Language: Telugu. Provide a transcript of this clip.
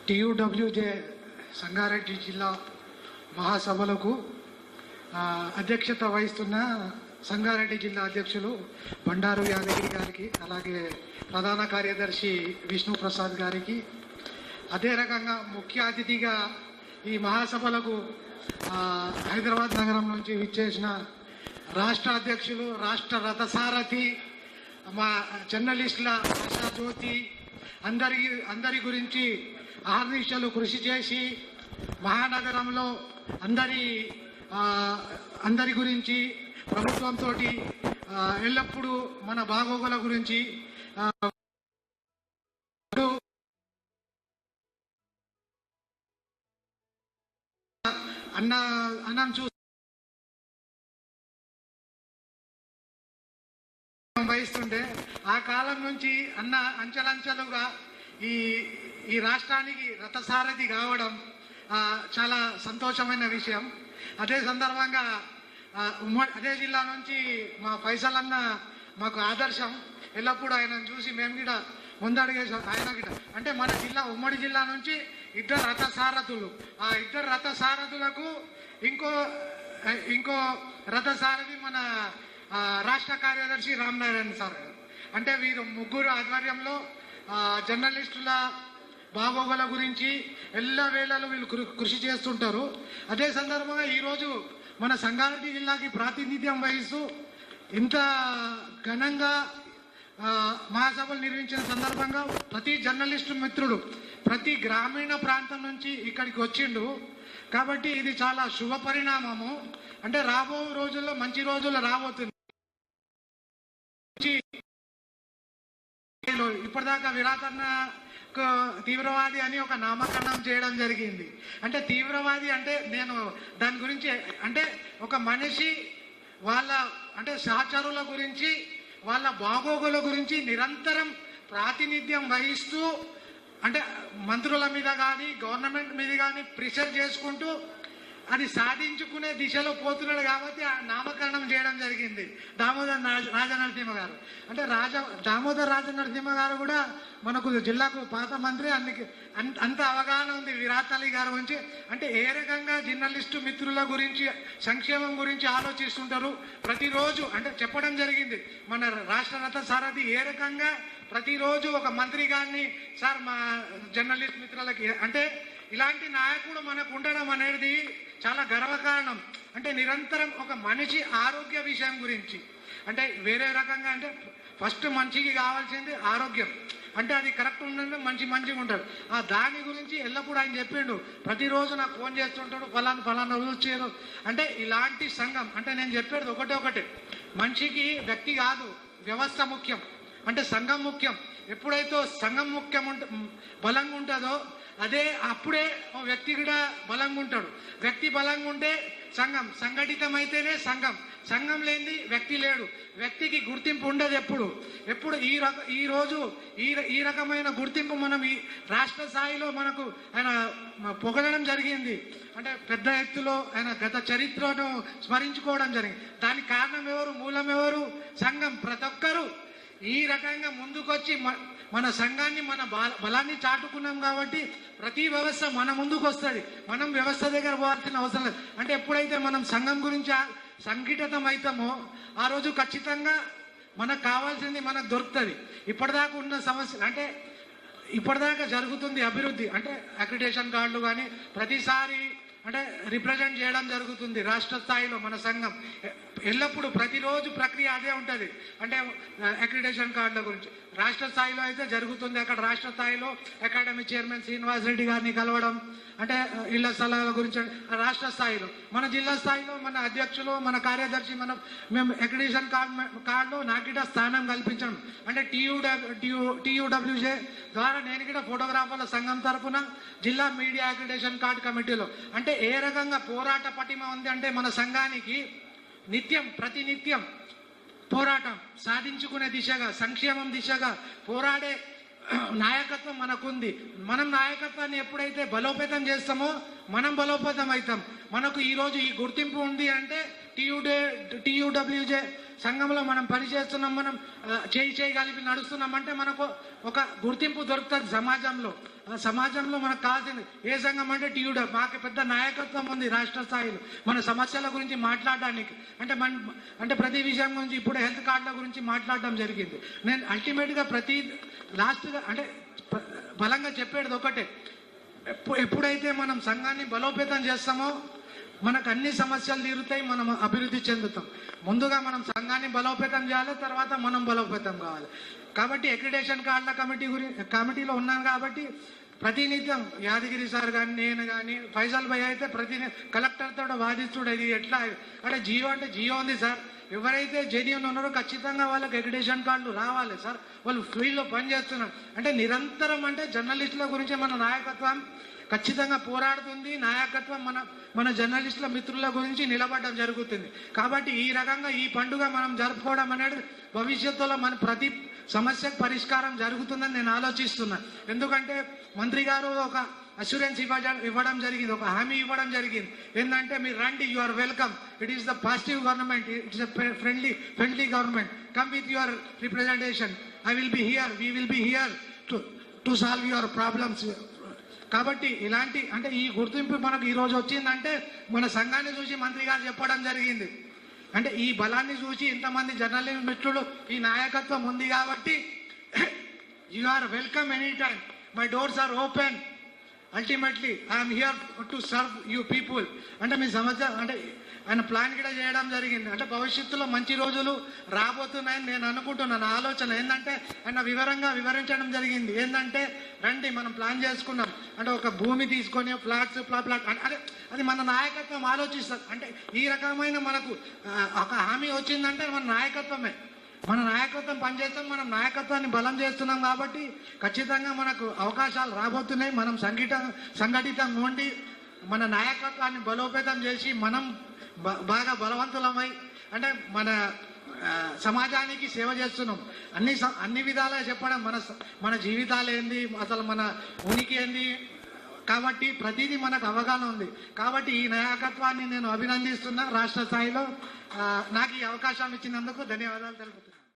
టీయూడబ్ల్యూజే సంగారెడ్డి జిల్లా మహాసభలకు అధ్యక్షత వహిస్తున్న సంగారెడ్డి జిల్లా అధ్యక్షులు బండారు యాదగిరి గారికి, అలాగే ప్రధాన కార్యదర్శి విష్ణు ప్రసాద్ గారికి, అదే రకంగా ముఖ్య అతిథిగా ఈ మహాసభలకు హైదరాబాద్ నగరం నుంచి విచ్చేసిన రాష్ట్ర అధ్యక్షులు, రాష్ట్ర రథసారథి, మా జర్నలిస్టుల ఆశాజ్యోతి, అందరి గురించి అహర్నిశలు కృషి చేసి మహానగరంలో అందరి గురించి ప్రభుత్వంతో ఎల్లప్పుడూ మన బాగోగుల గురించి అన్నం చూసి వహిస్తుంటే ఆ కాలం నుంచి అన్న అంచెలంచెలుగా ఈ రాష్ట్రానికి రథసారథి కావడం చాలా సంతోషమైన విషయం. అదే సందర్భంగా అదే జిల్లా నుంచి మా ఫైసల్ అన్న మాకు ఆదర్శం. ఎల్లప్పుడూ ఆయనను చూసి మేము కూడా ముందడిగేసాం. ఆయన కూడా అంటే మన జిల్లా ఉమ్మడి జిల్లా నుంచి ఇద్దరు రథసారథులు, ఆ ఇద్దరు రథసారథులకు ఇంకో రథసారథి మన రాష్ట్ర కార్యదర్శి రామనారాయణ సార్. అంటే వీరు ముగ్గురు ఆధ్వర్యంలో జర్నలిస్టుల బాగోగుల గురించి ఎల్లవేళలు వీళ్ళు కృషి చేస్తుంటారు. అదే సందర్భంగా ఈరోజు మన సంగారెడ్డి జిల్లాకి ప్రాతినిధ్యం వహిస్తూ ఇంత ఘనంగా మహాసభలు నిర్వహించిన సందర్భంగా ప్రతి జర్నలిస్టు మిత్రుడు ప్రతి గ్రామీణ ప్రాంతం నుంచి ఇక్కడికి వచ్చిండు. కాబట్టి ఇది చాలా శుభ పరిణామము. అంటే రాబో రోజుల్లో మంచి రోజులు రాబోతుంది. ఇప్పటిదాకా విరాతన్న తీవ్రవాది అని ఒక నామకరణం చేయడం జరిగింది. అంటే తీవ్రవాది అంటే నేను దాని గురించి అంటే ఒక మనిషి వాళ్ళ అంటే సహచరుల గురించి వాళ్ళ బాగోగుల గురించి నిరంతరం ప్రాతినిధ్యం వహిస్తూ అంటే మంత్రుల మీద కానీ గవర్నమెంట్ మీద కానీ ప్రెషర్ చేసుకుంటూ అది సాధించుకునే దిశలో పోతున్నాడు. కాబట్టి ఆ నామకరణం చేయడం జరిగింది దామోదర్ రాజనరసింహ గారు. అంటే దామోదర్ రాజనరసింహ గారు కూడా మనకు జిల్లాకు పాత మంత్రి, అంత అవగాహన ఉంది విరాట్ అలీ గారి గురించి. అంటే ఏ రకంగా జర్నలిస్టు మిత్రుల గురించి సంక్షేమం గురించి ఆలోచిస్తుంటారు ప్రతిరోజు. అంటే చెప్పడం జరిగింది మన రాష్ట్ర రథ సారథి ఏ రకంగా ప్రతిరోజు ఒక మంత్రి గారిని సార్ మా జర్నలిస్ట్ మిత్రులకి అంటే ఇలాంటి నాయకుడు మనకు ఉండడం అనేది చాలా గర్వకారణం. అంటే నిరంతరం ఒక మనిషి ఆరోగ్య విషయం గురించి అంటే వేరే రకంగా అంటే ఫస్ట్ మనిషికి కావాల్సింది ఆరోగ్యం. అంటే అది కరెక్ట్ ఉండండి మంచిగా ఉంటాడు. ఆ దాని గురించి ఎల్లప్పుడూ ఆయన చెప్పిండు. ప్రతిరోజు నాకు ఫోన్ చేస్తుంటాడు, ఫలానా రోజు చేయరు. అంటే ఇలాంటి సంఘం అంటే నేను చెప్పేది ఒకటే మనిషికి వ్యక్తి కాదు, వ్యవస్థ ముఖ్యం. అంటే సంఘం ముఖ్యం. ఎప్పుడైతే సంఘం బలంగా ఉంటుందో అప్పుడే వ్యక్తి కూడా బలంగా ఉంటాడు. వ్యక్తి బలంగా ఉంటే సంఘం సంఘటితమైతేనే సంఘం లేనిది వ్యక్తి లేడు. వ్యక్తికి గుర్తింపు ఉండదు. ఎప్పుడు ఈ రకమైన గుర్తింపు మనం ఈ రాష్ట్ర స్థాయిలో మనకు ఆయన పొగడడం జరిగింది. అంటే పెద్ద ఎత్తులో ఆయన గత చరిత్రను స్మరించుకోవడం జరిగింది. దానికి కారణం ఎవరు, మూలం ఎవరు? సంఘం. ప్రతి ఒక్కరూ ఈ రకంగా ముందుకొచ్చి మన సంఘాన్ని మన బలాన్ని చాటుకున్నాం. కాబట్టి ప్రతి వ్యవస్థ మన ముందుకు వస్తుంది. మనం వ్యవస్థ దగ్గర పోవాల్సిన అవసరం లేదు. అంటే ఎప్పుడైతే మనం సంఘం గురించి సంఘటితం అవుతామో ఆ రోజు ఖచ్చితంగా మనకు కావాల్సింది మనకు దొరుకుతుంది. ఇప్పటిదాకా ఉన్న సమస్య అంటే ఇప్పటిదాకా జరుగుతుంది అభివృద్ధి. అంటే అక్రిడేషన్ కార్డులు కానీ ప్రతిసారి అంటే రిప్రజెంట్ చేయడం జరుగుతుంది రాష్ట్ర స్థాయిలో. మన సంఘం ఎల్లప్పుడూ ప్రతిరోజు ప్రక్రియ అదే ఉంటుంది. అంటే అక్రిడేషన్ కార్డుల గురించి రాష్ట్ర స్థాయిలో అయితే జరుగుతుంది. అక్కడ రాష్ట్ర స్థాయిలో అకాడమీ చైర్మన్ శ్రీనివాస్ రెడ్డి గారిని కలవడం, అంటే ఇళ్ల స్థలాల గురించి రాష్ట్ర స్థాయిలో. మన జిల్లా స్థాయిలో మన అధ్యక్షులు, మన కార్యదర్శి మేము అక్రిడేషన్ కార్డులో నాకు స్థానం కల్పించడం. అంటే టీయూడబ్ల్యూజే ద్వారా నేను కూడా ఫోటోగ్రాఫర్ల సంఘం తరఫున జిల్లా మీడియా అక్రిడేషన్ కార్డు కమిటీలో అంటే ఏ రకంగా పోరాట పటిమ ఉంది అంటే మన సంఘానికి ప్రతినిత్యం పోరాటం సాధించుకునే దిశగా, సంక్షేమం దిశగా పోరాడే నాయకత్వం మనకుంది. మనం నాయకత్వాన్ని ఎప్పుడైతే బలోపేతం చేస్తామో మనం బలోపేతం అవుతాం. మనకు ఈరోజు ఈ గుర్తింపు ఉంది అంటే టీయూడబ్ల్యూజే సంఘంలో మనం పనిచేస్తున్నాం, మనం చేయి కలిపి నడుస్తున్నామంటే మనకు ఒక గుర్తింపు దొరుకుతుంది సమాజంలో. సమాజంలో మనకు కావాల్సింది ఏ సంఘం అంటే టీయూడీ. మాకు పెద్ద నాయకత్వం ఉంది రాష్ట్ర స్థాయిలో మన సమస్యల గురించి మాట్లాడడానికి. అంటే ప్రతి విషయం గురించి ఇప్పుడు హెల్త్ కార్డుల గురించి మాట్లాడడం జరిగింది. నేను అల్టిమేట్గా ప్రతి లాస్ట్గా అంటే బలంగా చెప్పేది ఒకటే, ఎప్పుడైతే మనం సంఘాన్ని బలోపేతం చేస్తామో మనకు అన్ని సమస్యలు తీరుతాయి, మనం అభివృద్ధి చెందుతాం. ముందుగా మనం సంఘాన్ని బలోపేతం చేయాలి, తర్వాత మనం బలోపేతం కావాలి. కాబట్టి అక్రిడేషన్ కార్డుల కమిటీలో ఉన్నాను కాబట్టి ప్రతినిత్యం యాదగిరి సార్ కానీ నేను కానీ ఫైజల్ భాయ్ అయితే కలెక్టర్తో వాదిస్తుడు ఇది ఎట్లా అంటే జియో ఉంది సార్. ఎవరైతే జెన్యూన్ ఉన్నారో ఖచ్చితంగా వాళ్ళకి అక్రిడేషన్ కార్డులు రావాలి సార్. వాళ్ళు ఫీల్డ్లో పనిచేస్తున్నారు అంటే నిరంతరం అంటే జర్నలిస్టుల గురించి మన నాయకత్వం ఖచ్చితంగా పోరాడుతుంది. నాయకత్వం మన జర్నలిస్టుల మిత్రుల గురించి నిలబడడం జరుగుతుంది. కాబట్టి ఈ రకంగా ఈ పండుగ మనం జరుపుకోవడం అనేది భవిష్యత్తులో మన ప్రతి సమస్యకు పరిష్కారం జరుగుతుందని నేను ఆలోచిస్తున్నాను. ఎందుకంటే మంత్రి గారు ఒక అష్యూరెన్స్ ఇవ్వడం జరిగింది, ఒక హామీ ఇవ్వడం జరిగింది. ఏంటంటే మీరు రండి, you are welcome, it is the positive government, it's friendly government, come with your representation, I will be here, we will be here to solve your problems. కాబట్టి ఇలాంటి అంటే ఈ గుర్తింపు మనకు ఈరోజు వచ్చిందంటే మన సంఘాన్ని చూసి మంత్రి గారు చెప్పడం జరిగింది. అంటే ఈ బలాన్ని చూసి ఇంతమంది జర్నలిస్ట్ మిత్రులు ఈ నాయకత్వం ఉంది కాబట్టి you are welcome any time, my doors are open, ultimately I'm here to serve you people. అంటే మీ సమస్య అంటే ఆయన ప్లాన్ కూడా చేయడం జరిగింది. అంటే భవిష్యత్తులో మంచి రోజులు రాబోతున్నాయని నేను అనుకుంటున్నాను. ఆలోచన ఏంటంటే ఆయన వివరంగా వివరించడం జరిగింది. ఏంటంటే రండి మనం ప్లాన్ చేసుకున్నాం అంటే ఒక భూమి తీసుకొని ఫ్లాట్స్ అదే అది మన నాయకత్వం ఆలోచిస్తుంది. అంటే ఈ రకమైన మనకు ఒక హామీ వచ్చిందంటే మన నాయకత్వం పనిచేస్తాం, మనం నాయకత్వాన్ని బలం చేస్తున్నాం కాబట్టి ఖచ్చితంగా మనకు అవకాశాలు రాబోతున్నాయి. మనం సంఘటితంగా ఉండి మన నాయకత్వాన్ని బలోపేతం చేసి మనం బాగా బలవంతులమై అంటే మన సమాజానికి సేవ చేస్తున్నాం. అన్ని విధాలా చెప్పడం మన జీవితాలు ఏంది, అసలు మన ఉనికి ఏంది, కాబట్టి ప్రతిదీ మనకు అవగాహన ఉంది. కాబట్టి ఈ నాయకత్వాన్ని నేను అభినందిస్తున్నా. రాష్ట్ర స్థాయిలో నాకు ఈ అవకాశం ఇచ్చినందుకు ధన్యవాదాలు తెలుపుతున్నాను.